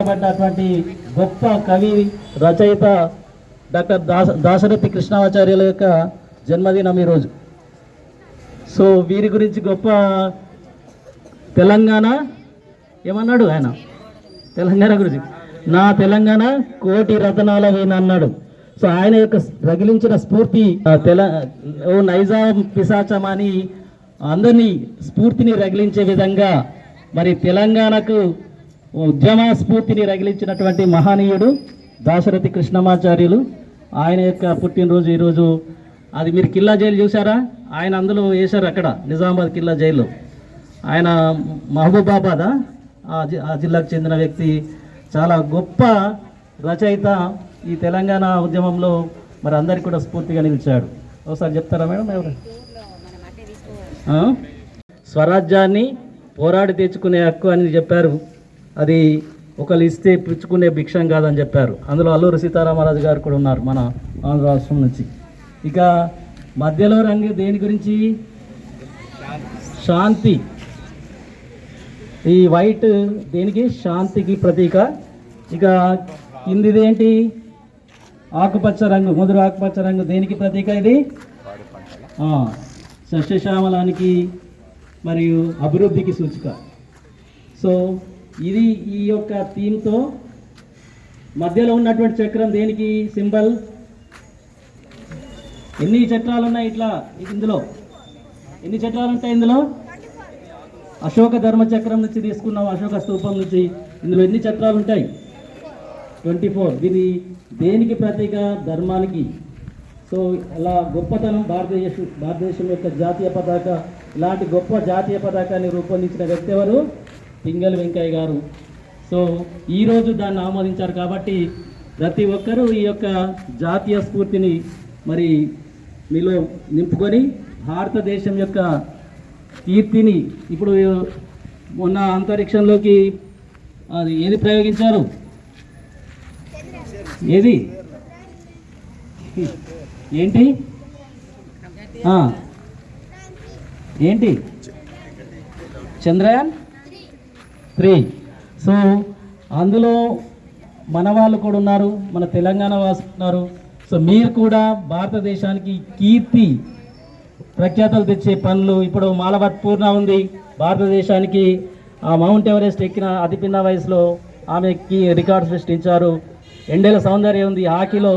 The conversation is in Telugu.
గుర్తించబడ్డటువంటి గొప్ప కవి రచయిత డాక్టర్ దాశరథి కృష్ణమాచార్యుల యొక్క జన్మదినం ఈరోజు. సో వీరి గురించి గొప్ప తెలంగాణ ఏమన్నాడు ఆయన, తెలంగాణ గురించి నా తెలంగాణ కోటి రతనాల వీణ అన్నాడు. సో ఆయన యొక్క రగిలించిన స్ఫూర్తి ఓ నైజాం పిశాచం అని అందరినీ స్ఫూర్తిని రగిలించే విధంగా మరి తెలంగాణకు ఉద్యమ స్ఫూర్తిని రగిలించినటువంటి మహనీయుడు దాశరథి కృష్ణమాచార్యులు. ఆయన యొక్క పుట్టినరోజు ఈరోజు. అది మీరు కిల్లా జైలు చూసారా, ఆయన అందులో వేశారు అక్కడ నిజామాబాద్ కిల్లా జైల్లో. ఆయన మహబూబాబాద్ ఆ జిల్లాకు చెందిన వ్యక్తి, చాలా గొప్ప రచయిత. ఈ తెలంగాణ ఉద్యమంలో మరి అందరికి కూడా స్ఫూర్తిగా నిలిచాడు. ఒకసారి చెప్తారా మేడం ఎవరు? స్వరాజ్యాన్ని పోరాడి తెచ్చుకునే హక్కు అని చెప్పారు. అది ఒకళ్ళు ఇస్తే పుచ్చుకునే భిక్షం కాదని చెప్పారు. అందులో అల్లూరి సీతారామరాజు గారు కూడా ఉన్నారు మన ఆంధ్ర రాష్ట్రం నుంచి. ఇక మధ్యలో రంగు దేని గురించి? శాంతి. ఈ వైట్ దేనికి? శాంతికి ప్రతీక. ఇక కిందిదేంటి? ఆకుపచ్చ రంగు, ముదురు ఆకుపచ్చ రంగు దేనికి ప్రతీక? ఇది సస్యశ్యామలానికి మరియు అభివృద్ధికి సూచిక. సో ఇది ఈ యొక్క థీమ్తో మధ్యలో ఉన్నటువంటి చక్రం దేనికి సింబల్? ఎన్ని చక్రాలు ఉన్నాయి ఇట్లా ఇందులో? ఎన్ని చక్రాలు ఉంటాయి ఇందులో? అశోక ధర్మచక్రం నుంచి తీసుకున్నాం, అశోక స్తూపం నుంచి. ఇందులో ఎన్ని చక్రాలు ఉంటాయి? 24. దీని దేనికి ప్రతీక? ధర్మానికి. సో అలా గొప్పతనం భారతదేశం యొక్క జాతీయ పతాక, ఇలాంటి గొప్ప జాతీయ పతాకాన్ని రూపొందించిన వ్యక్తి ఎవరు? పింగళి వెంకయ్య గారు. సో ఈరోజు దాన్ని ఆమోదించారు. కాబట్టి ప్రతి ఒక్కరూ ఈ యొక్క జాతీయ స్ఫూర్తిని మరి మీలో నింపుకొని భారతదేశం యొక్క కీర్తిని, ఇప్పుడు మొన్న అంతరిక్షంలోకి అది ఏది ప్రయోగించారు? ఏది ఏంటి ఏంటి? చంద్రయాన్ 3. సో అందులో మన వాళ్ళు కూడా ఉన్నారు, మన తెలంగాణ వాసులు ఉన్నారు. సో మీరు కూడా భారతదేశానికి కీర్తి ప్రఖ్యాతలు తెచ్చే పనులు. ఇప్పుడు మాలవత్ పూర్ణ ఉంది, భారతదేశానికి ఆ మౌంట్ ఎవరెస్ట్ ఎక్కిన అతి పిన్న వయసులో ఆమెకి రికార్డు సృష్టించారు. ఎండేల సౌందర్యం ఉంది, హాకీలో